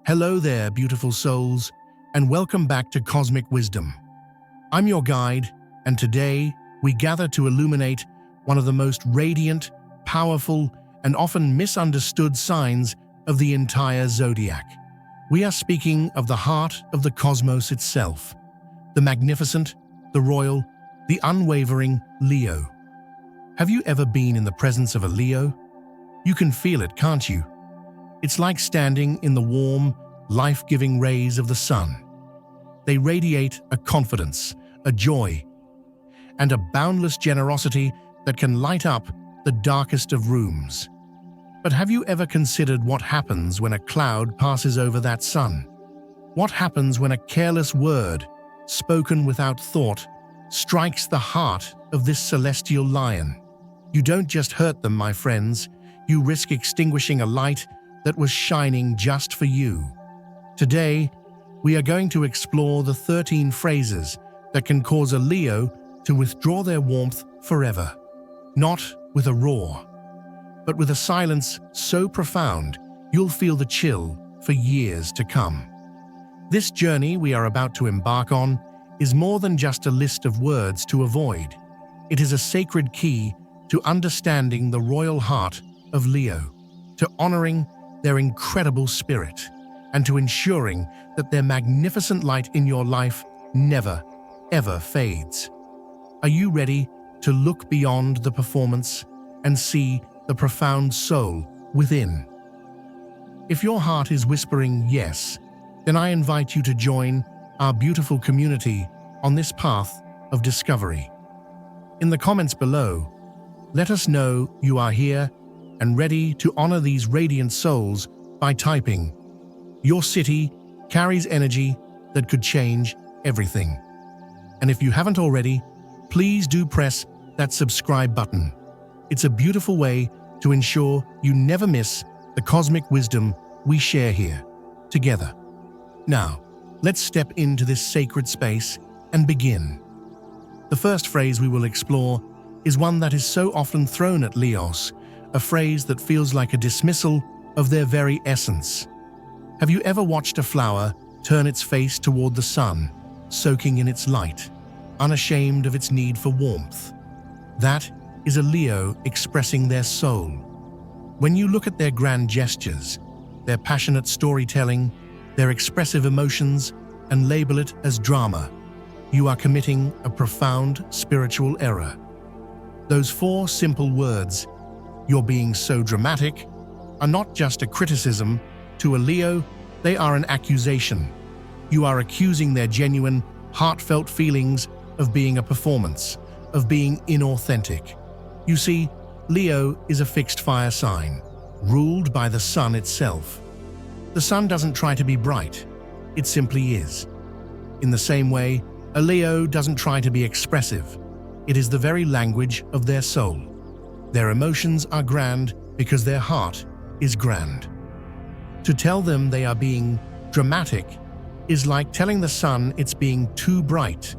Hello there, beautiful souls, and welcome back to Cosmic Wisdom. I'm your guide, and today we gather to illuminate one of the most radiant, powerful, and often misunderstood signs of the entire zodiac. We are speaking of the heart of the cosmos itself, the magnificent, the royal, the unwavering Leo. Have you ever been in the presence of a Leo? You can feel it, can't you? It's like standing in the warm, life-giving rays of the sun. They radiate a confidence, a joy, and a boundless generosity that can light up the darkest of rooms. But have you ever considered what happens when a cloud passes over that sun? What happens when a careless word, spoken without thought, strikes the heart of this celestial lion? You don't just hurt them, my friends. You risk extinguishing a light that was shining just for you. Today, we are going to explore the 13 phrases that can cause a Leo to withdraw their warmth forever. Not with a roar, but with a silence so profound you'll feel the chill for years to come. This journey we are about to embark on is more than just a list of words to avoid. It is a sacred key to understanding the royal heart of Leo, to honoring their incredible spirit, and to ensuring that their magnificent light in your life never, ever fades. Are you ready to look beyond the performance and see the profound soul within? If your heart is whispering yes, then I invite you to join our beautiful community on this path of discovery. In the comments below, let us know you are here and ready to honor these radiant souls by typing, "Your city carries energy that could change everything." And if you haven't already, please do press that subscribe button. It's a beautiful way to ensure you never miss the cosmic wisdom we share here together. Now, let's step into this sacred space and begin. The first phrase we will explore is one that is so often thrown at Leos, a phrase that feels like a dismissal of their very essence. Have you ever watched a flower turn its face toward the sun, soaking in its light, unashamed of its need for warmth? That is a Leo expressing their soul. When you look at their grand gestures, their passionate storytelling, their expressive emotions, and label it as drama, you are committing a profound spiritual error. Those four simple words, "You're being so dramatic," are not just a criticism. To a Leo, they are an accusation. You are accusing their genuine, heartfelt feelings of being a performance, of being inauthentic. You see, Leo is a fixed fire sign, ruled by the sun itself. The sun doesn't try to be bright, it simply is. In the same way, a Leo doesn't try to be expressive. It is the very language of their soul. Their emotions are grand because their heart is grand. To tell them they are being dramatic is like telling the sun it's being too bright,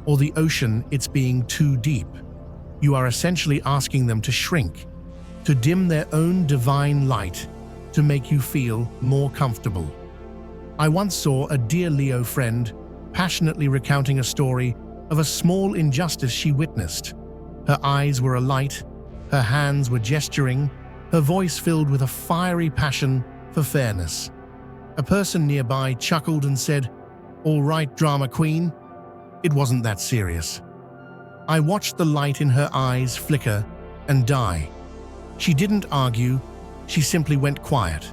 or the ocean it's being too deep. You are essentially asking them to shrink, to dim their own divine light, to make you feel more comfortable. I once saw a dear Leo friend passionately recounting a story of a small injustice she witnessed. Her eyes were alight, her hands were gesturing, her voice filled with a fiery passion for fairness. A person nearby chuckled and said, "All right, drama queen." It wasn't that serious. I watched the light in her eyes flicker and die. She didn't argue, she simply went quiet.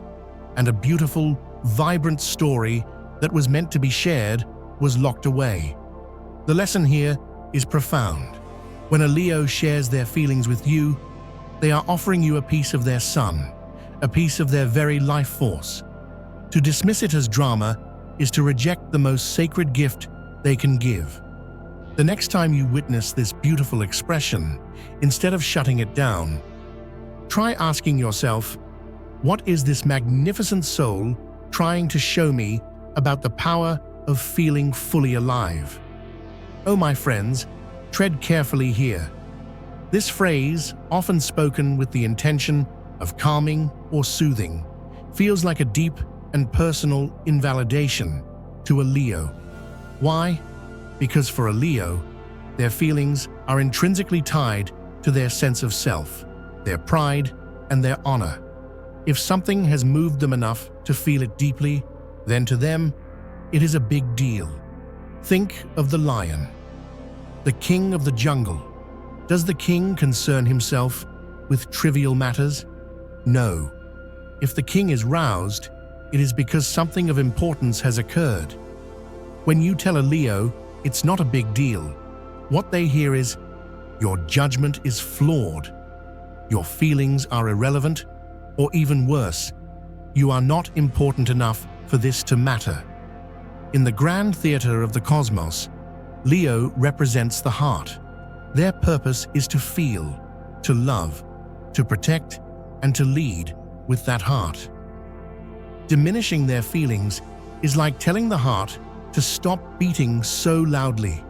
And a beautiful, vibrant story that was meant to be shared was locked away. The lesson here is profound. When a Leo shares their feelings with you, they are offering you a piece of their sun, a piece of their very life force. To dismiss it as drama is to reject the most sacred gift they can give. The next time you witness this beautiful expression, instead of shutting it down, try asking yourself, what is this magnificent soul trying to show me about the power of feeling fully alive? Oh, my friends, tread carefully here. This phrase, often spoken with the intention of calming or soothing, feels like a deep, and personal invalidation to a Leo. Why? Because for a Leo, their feelings are intrinsically tied to their sense of self, their pride, and their honor. If something has moved them enough to feel it deeply, then to them, it is a big deal. Think of the lion, the king of the jungle. Does the king concern himself with trivial matters? No. If the king is roused, it is because something of importance has occurred. When you tell a Leo it's not a big deal, what they hear is, your judgment is flawed, your feelings are irrelevant, or even worse, you are not important enough for this to matter. In the grand theater of the cosmos, Leo represents the heart. Their purpose is to feel, to love, to protect, and to lead with that heart. Diminishing their feelings is like telling the heart to stop beating so loudly.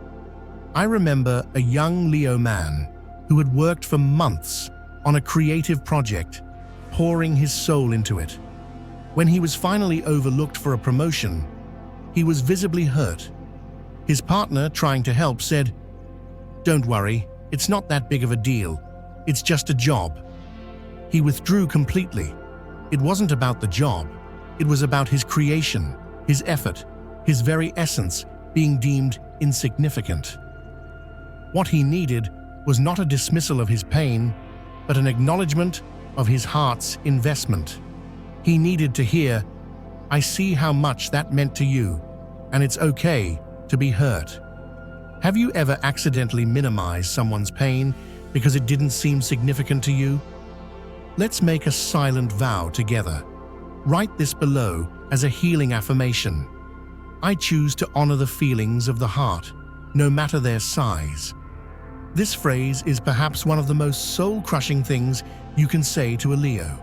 I remember a young Leo man who had worked for months on a creative project, pouring his soul into it. When he was finally overlooked for a promotion, he was visibly hurt. His partner, trying to help, said, "Don't worry, it's not that big of a deal. It's just a job." He withdrew completely. It wasn't about the job. It was about his creation, his effort, his very essence being deemed insignificant. What he needed was not a dismissal of his pain, but an acknowledgement of his heart's investment. He needed to hear, "I see how much that meant to you, and it's okay to be hurt." Have you ever accidentally minimized someone's pain because it didn't seem significant to you? Let's make a silent vow together. Write this below as a healing affirmation. I choose to honor the feelings of the heart, no matter their size. This phrase is perhaps one of the most soul-crushing things you can say to a Leo.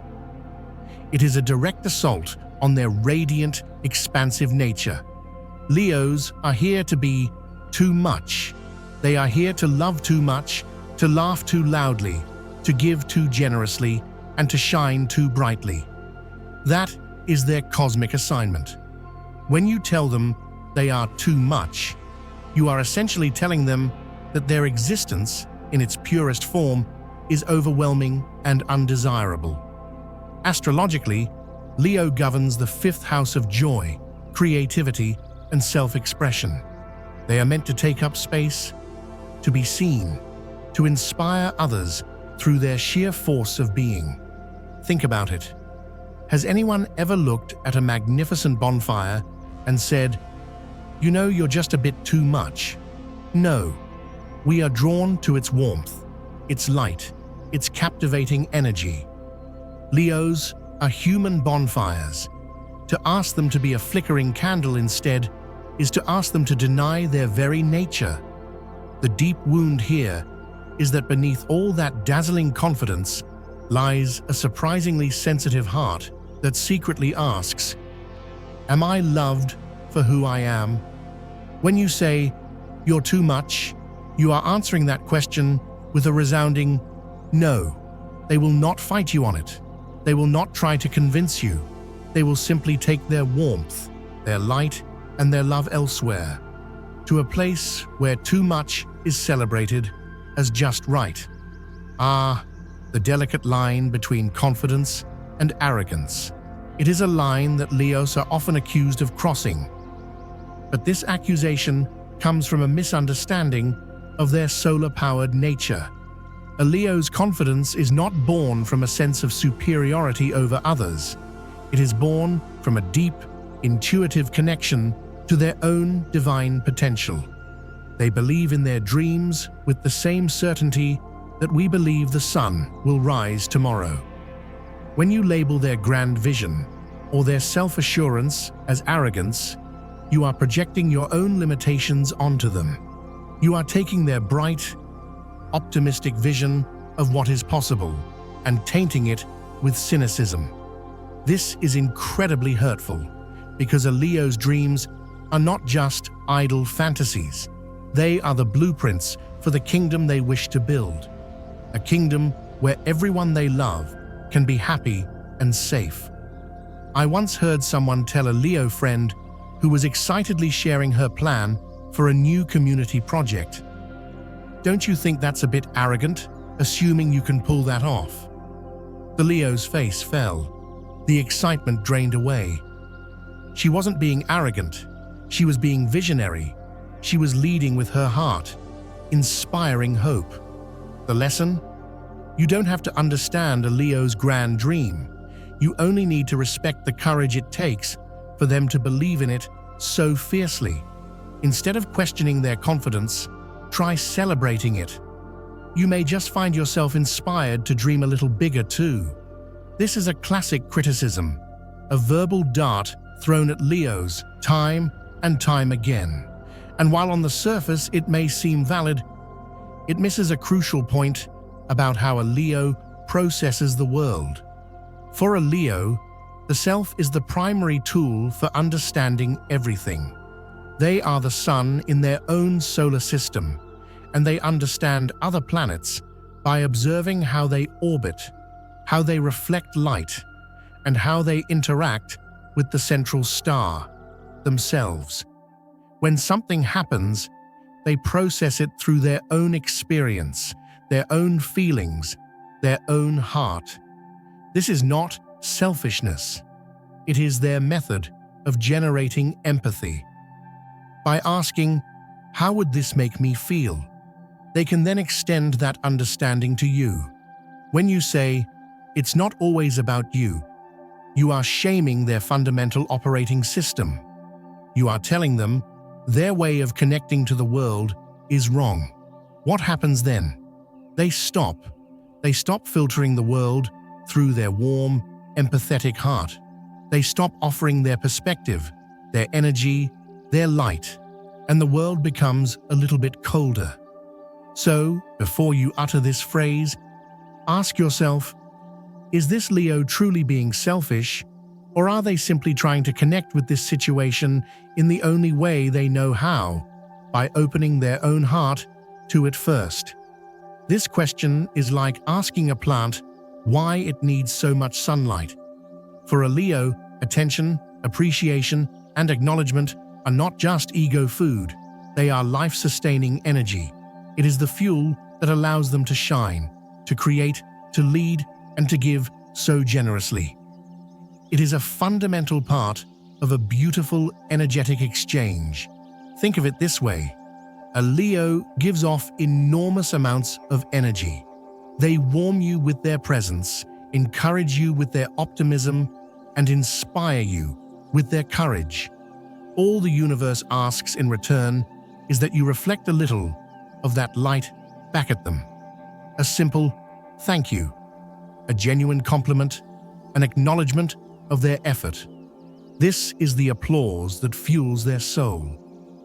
It is a direct assault on their radiant, expansive nature. Leos are here to be too much. They are here to love too much, to laugh too loudly, to give too generously, and to shine too brightly. That is their cosmic assignment. When you tell them they are too much, you are essentially telling them that their existence, in its purest form, is overwhelming and undesirable. Astrologically, Leo governs the fifth house of joy, creativity, and self-expression. They are meant to take up space, to be seen, to inspire others through their sheer force of being. Think about it. Has anyone ever looked at a magnificent bonfire and said, "You know, you're just a bit too much"? No. We are drawn to its warmth, its light, its captivating energy. Leos are human bonfires. To ask them to be a flickering candle instead is to ask them to deny their very nature. The deep wound here is that beneath all that dazzling confidence lies a surprisingly sensitive heart that secretly asks, "Am I loved for who I am?" When you say, "You're too much," you are answering that question with a resounding no. They will not fight you on it. They will not try to convince you. They will simply take their warmth, their light, and their love elsewhere, to a place where too much is celebrated as just right. Ah, the delicate line between confidence and arrogance. It is a line that Leos are often accused of crossing. But this accusation comes from a misunderstanding of their solar-powered nature. A Leo's confidence is not born from a sense of superiority over others. It is born from a deep, intuitive connection to their own divine potential. They believe in their dreams with the same certainty that we believe the sun will rise tomorrow. When you label their grand vision or their self-assurance as arrogance, you are projecting your own limitations onto them. You are taking their bright, optimistic vision of what is possible and tainting it with cynicism. This is incredibly hurtful because a Leo's dreams are not just idle fantasies. They are the blueprints for the kingdom they wish to build. A kingdom where everyone they love can be happy and safe. I once heard someone tell a Leo friend who was excitedly sharing her plan for a new community project. "Don't you think that's a bit arrogant, assuming you can pull that off?" The Leo's face fell. The excitement drained away. She wasn't being arrogant. She was being visionary. She was leading with her heart, inspiring hope. The lesson? You don't have to understand a Leo's grand dream. You only need to respect the courage it takes for them to believe in it so fiercely. Instead of questioning their confidence, try celebrating it. You may just find yourself inspired to dream a little bigger too. This is a classic criticism, a verbal dart thrown at Leos time and time again. And while on the surface it may seem valid, it misses a crucial point about how a Leo processes the world. For a Leo, the self is the primary tool for understanding everything. They are the sun in their own solar system, and they understand other planets by observing how they orbit, how they reflect light, and how they interact with the central star, themselves. When something happens, they process it through their own experience, their own feelings, their own heart. This is not selfishness. It is their method of generating empathy. By asking, "How would this make me feel?" they can then extend that understanding to you. When you say, "It's not always about you," you are shaming their fundamental operating system. You are telling them their way of connecting to the world is wrong. What happens then? They stop. They stop filtering the world through their warm, empathetic heart. They stop offering their perspective, their energy, their light, and the world becomes a little bit colder. So, before you utter this phrase, ask yourself, is this Leo truly being selfish, or are they simply trying to connect with this situation in the only way they know how, by opening their own heart to it first? This question is like asking a plant why it needs so much sunlight. For a Leo, attention, appreciation, and acknowledgement are not just ego food. They are life-sustaining energy. It is the fuel that allows them to shine, to create, to lead, and to give so generously. It is a fundamental part of a beautiful, energetic exchange. Think of it this way. A Leo gives off enormous amounts of energy. They warm you with their presence, encourage you with their optimism, and inspire you with their courage. All the universe asks in return is that you reflect a little of that light back at them. A simple thank you, a genuine compliment, an acknowledgement of their effort. This is the applause that fuels their soul.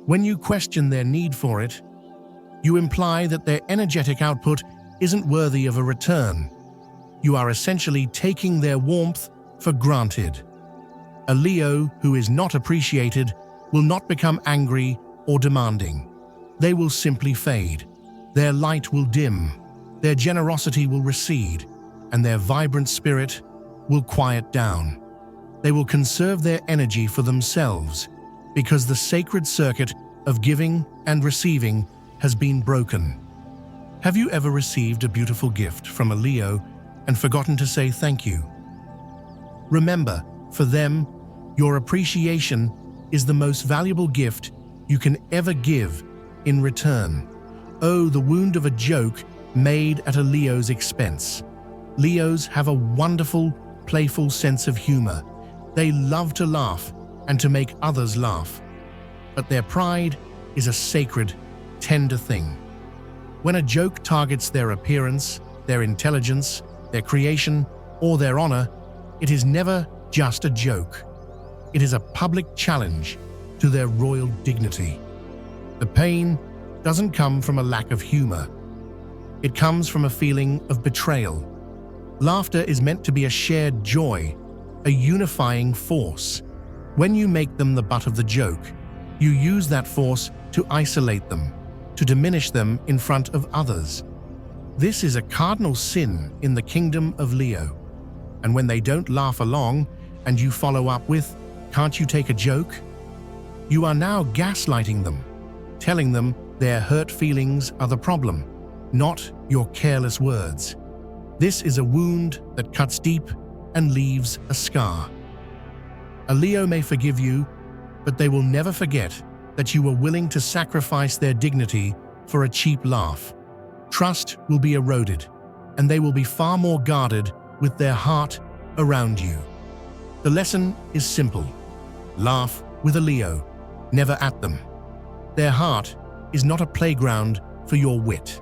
When you question their need for it, you imply that their energetic output isn't worthy of a return. You are essentially taking their warmth for granted. A Leo who is not appreciated will not become angry or demanding. They will simply fade. Their light will dim, their generosity will recede, and their vibrant spirit will quiet down. They will conserve their energy for themselves because the sacred circuit of giving and receiving has been broken. Have you ever received a beautiful gift from a Leo and forgotten to say thank you? Remember, for them, your appreciation is the most valuable gift you can ever give in return. Oh, the wound of a joke made at a Leo's expense. Leos have a wonderful, playful sense of humor. They love to laugh and to make others laugh. But their pride is a sacred, tender thing. When a joke targets their appearance, their intelligence, their creation, or their honor, it is never just a joke. It is a public challenge to their royal dignity. The pain doesn't come from a lack of humor. It comes from a feeling of betrayal. Laughter is meant to be a shared joy, a unifying force. When you make them the butt of the joke, you use that force to isolate them, to diminish them in front of others. This is a cardinal sin in the kingdom of Leo. And when they don't laugh along, and you follow up with, "Can't you take a joke?" You are now gaslighting them, telling them their hurt feelings are the problem, not your careless words. This is a wound that cuts deep and leaves a scar. A Leo may forgive you, but they will never forget that you were willing to sacrifice their dignity for a cheap laugh. Trust will be eroded, and they will be far more guarded with their heart around you. The lesson is simple. Laugh with a Leo, never at them. Their heart is not a playground for your wit.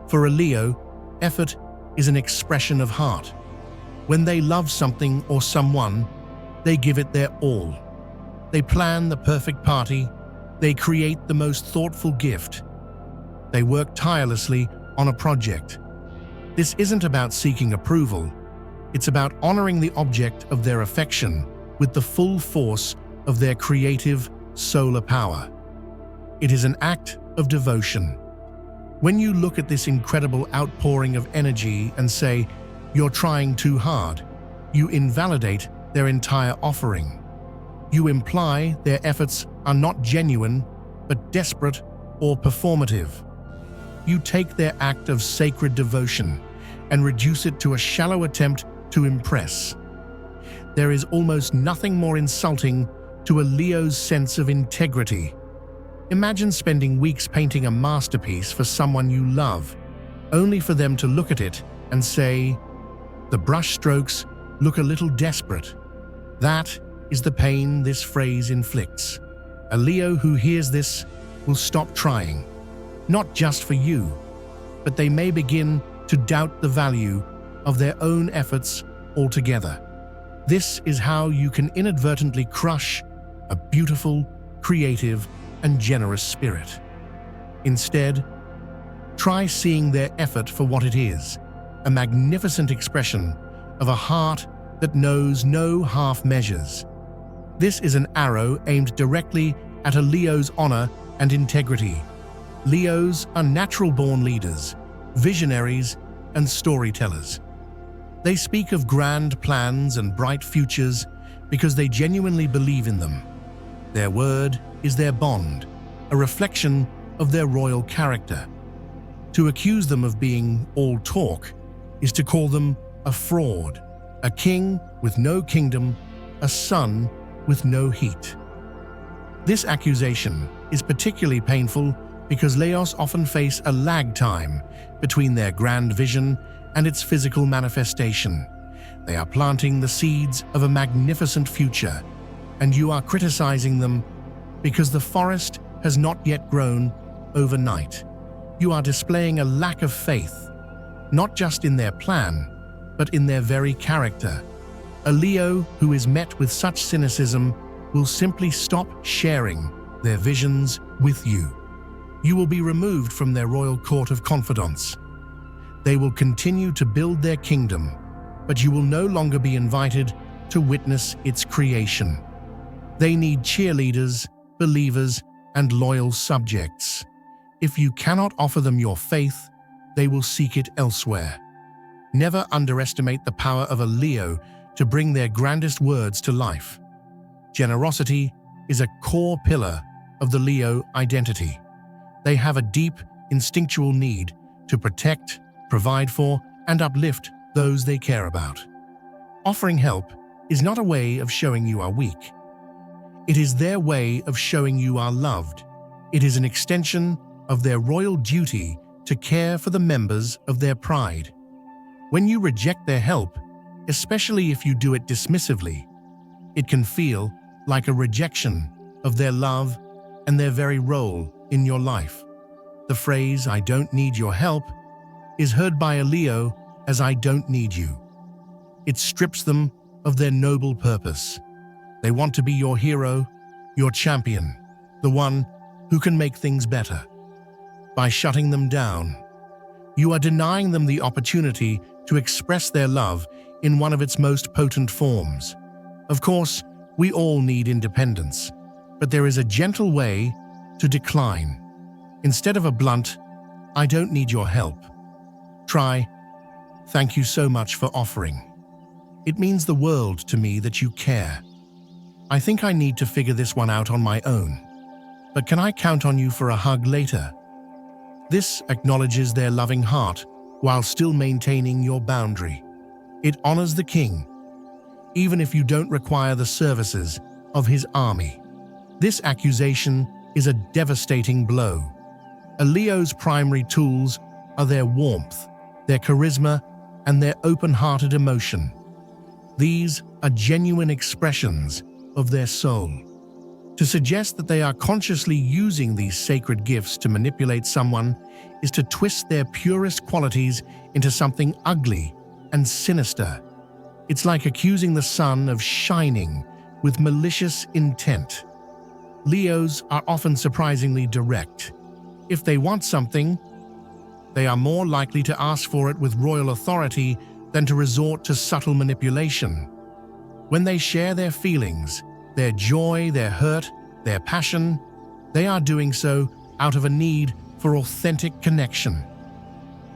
For a Leo, effort is an expression of heart. When they love something or someone, they give it their all. They plan the perfect party. They create the most thoughtful gift. They work tirelessly on a project. This isn't about seeking approval. It's about honoring the object of their affection with the full force of their creative solar power. It is an act of devotion. When you look at this incredible outpouring of energy and say, "You're trying too hard," you invalidate their entire offering. You imply their efforts are not genuine, but desperate or performative. You take their act of sacred devotion and reduce it to a shallow attempt to impress. There is almost nothing more insulting to a Leo's sense of integrity. Imagine spending weeks painting a masterpiece for someone you love, only for them to look at it and say, "The brush strokes look a little desperate." That is the pain this phrase inflicts. A Leo who hears this will stop trying, not just for you, but they may begin to doubt the value of their own efforts altogether. This is how you can inadvertently crush a beautiful, creative, and generous spirit. Instead, try seeing their effort for what it is, a magnificent expression of a heart that knows no half measures. This is an arrow aimed directly at a Leo's honor and integrity. Leos are natural-born leaders, visionaries, and storytellers. They speak of grand plans and bright futures because they genuinely believe in them. Their word is their bond, a reflection of their royal character. To accuse them of being all talk is to call them a fraud, a king with no kingdom, a sun with no heat. This accusation is particularly painful because Leos often face a lag time between their grand vision and its physical manifestation. They are planting the seeds of a magnificent future, and you are criticizing them because the forest has not yet grown overnight. You are displaying a lack of faith, not just in their plan, but in their very character. A Leo who is met with such cynicism will simply stop sharing their visions with you. You will be removed from their royal court of confidants. They will continue to build their kingdom, but you will no longer be invited to witness its creation. They need cheerleaders, believers, and loyal subjects. If you cannot offer them your faith, they will seek it elsewhere. Never underestimate the power of a Leo to bring their grandest words to life. Generosity is a core pillar of the Leo identity. They have a deep, instinctual need to protect, provide for, and uplift those they care about. Offering help is not a way of showing you are weak. It is their way of showing you are loved. It is an extension of their royal duty to care for the members of their pride. When you reject their help, especially if you do it dismissively, it can feel like a rejection of their love and their very role in your life. The phrase, "I don't need your help," is heard by a Leo as "I don't need you." It strips them of their noble purpose. They want to be your hero, your champion, the one who can make things better. By shutting them down, you are denying them the opportunity to express their love in one of its most potent forms. Of course, we all need independence, but there is a gentle way to decline. Instead of a blunt, "I don't need your help," try, "Thank you so much for offering." It means the world to me that you care. I think I need to figure this one out on my own. But can I count on you for a hug later? This acknowledges their loving heart while still maintaining your boundary. It honors the king, even if you don't require the services of his army. This accusation is a devastating blow. A Leo's primary tools are their warmth, their charisma, and their open-hearted emotion. These are genuine expressions of their soul. To suggest that they are consciously using these sacred gifts to manipulate someone is to twist their purest qualities into something ugly and sinister. It's like accusing the sun of shining with malicious intent. Leos are often surprisingly direct. If they want something, they are more likely to ask for it with royal authority than to resort to subtle manipulation. When they share their feelings, their joy, their hurt, their passion, they are doing so out of a need for authentic connection.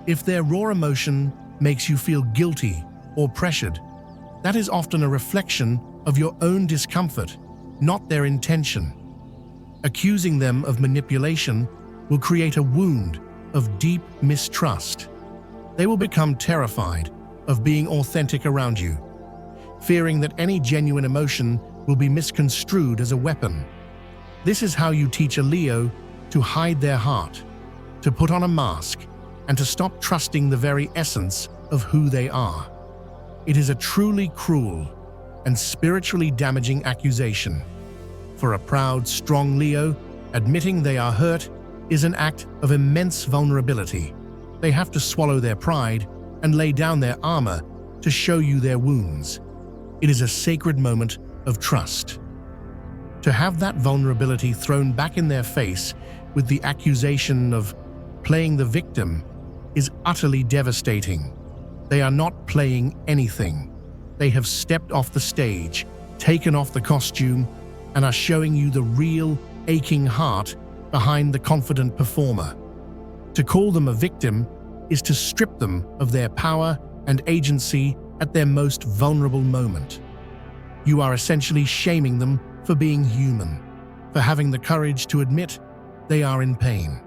If their raw emotion makes you feel guilty or pressured, that is often a reflection of your own discomfort, not their intention. Accusing them of manipulation will create a wound of deep mistrust. They will become terrified of being authentic around you, fearing that any genuine emotion will be misconstrued as a weapon. This is how you teach a Leo to hide their heart, to put on a mask, and to stop trusting the very essence of who they are. It is a truly cruel and spiritually damaging accusation. For a proud, strong Leo, admitting they are hurt is an act of immense vulnerability. They have to swallow their pride and lay down their armor to show you their wounds. It is a sacred moment of trust. To have that vulnerability thrown back in their face with the accusation of playing the victim is utterly devastating. They are not playing anything. They have stepped off the stage, taken off the costume, and are showing you the real, aching heart behind the confident performer. To call them a victim is to strip them of their power and agency at their most vulnerable moment. You are essentially shaming them for being human, for having the courage to admit they are in pain.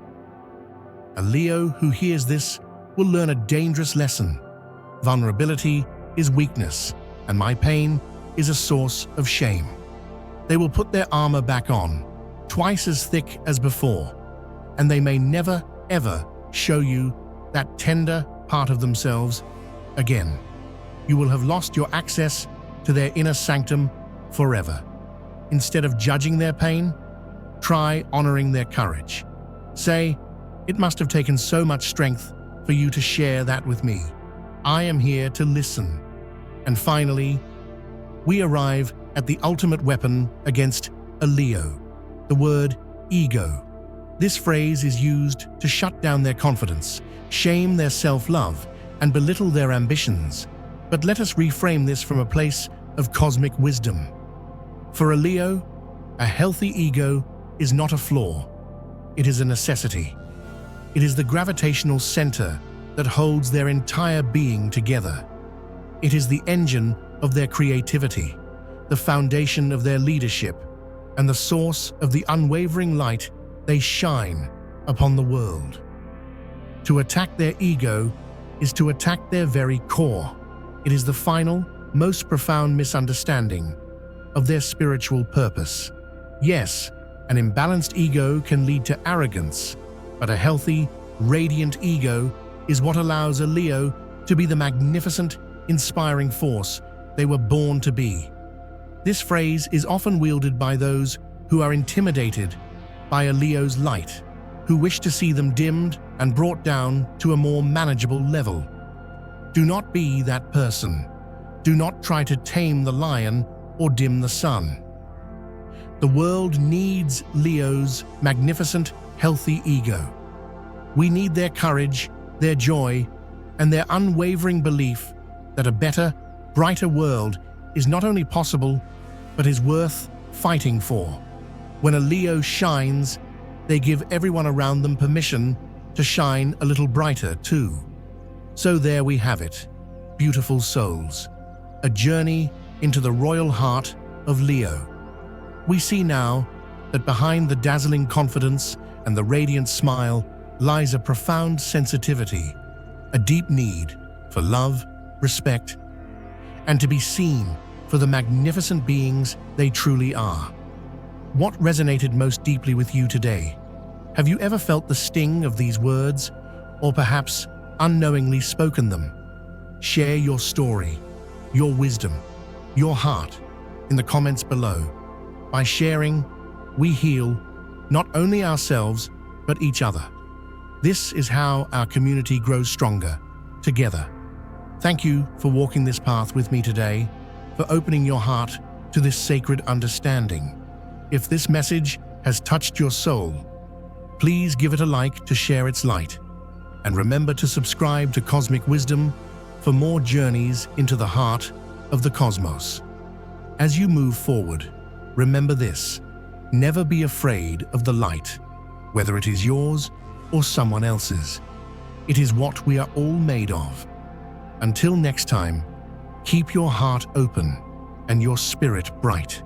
A Leo who hears this will learn a dangerous lesson. Vulnerability is weakness, and my pain is a source of shame. They will put their armor back on, twice as thick as before, and they may never, ever show you that tender part of themselves again. You will have lost your access to their inner sanctum forever. Instead of judging their pain, try honoring their courage. Say, "It must have taken so much strength for you to share that with me. I am here to listen." And finally, we arrive at the ultimate weapon against a Leo, the word ego. This phrase is used to shut down their confidence, shame their self-love, and belittle their ambitions. But let us reframe this from a place of cosmic wisdom. For a Leo, a healthy ego is not a flaw. It is a necessity. It is the gravitational center that holds their entire being together. It is the engine of their creativity, the foundation of their leadership, and the source of the unwavering light they shine upon the world. To attack their ego is to attack their very core. It is the final, most profound misunderstanding of their spiritual purpose. Yes, an imbalanced ego can lead to arrogance, but a healthy, radiant ego is what allows a Leo to be the magnificent, inspiring force they were born to be. This phrase is often wielded by those who are intimidated by a Leo's light, who wish to see them dimmed and brought down to a more manageable level. Do not be that person. Do not try to tame the lion or dim the sun. The world needs Leo's magnificent, healthy ego. We need their courage, their joy, and their unwavering belief that a better, brighter world is not only possible, but is worth fighting for. When a Leo shines, they give everyone around them permission to shine a little brighter too. So there we have it, beautiful souls. a journey into the royal heart of Leo. We see now that behind the dazzling confidence and the radiant smile lies a profound sensitivity, a deep need for love, respect, and to be seen for the magnificent beings they truly are. What resonated most deeply with you today? Have you ever felt the sting of these words, or perhaps unknowingly spoken them? Share your story, your wisdom, your heart in the comments below. By sharing, we heal not only ourselves, but each other. This is how our community grows stronger, together. Thank you for walking this path with me today, for opening your heart to this sacred understanding. If this message has touched your soul, please give it a like to share its light. And remember to subscribe to Cosmic Wisdom for more journeys into the heart of the cosmos. As you move forward, remember this: never be afraid of the light, whether it is yours or someone else's. It is what we are all made of. Until next time, keep your heart open and your spirit bright.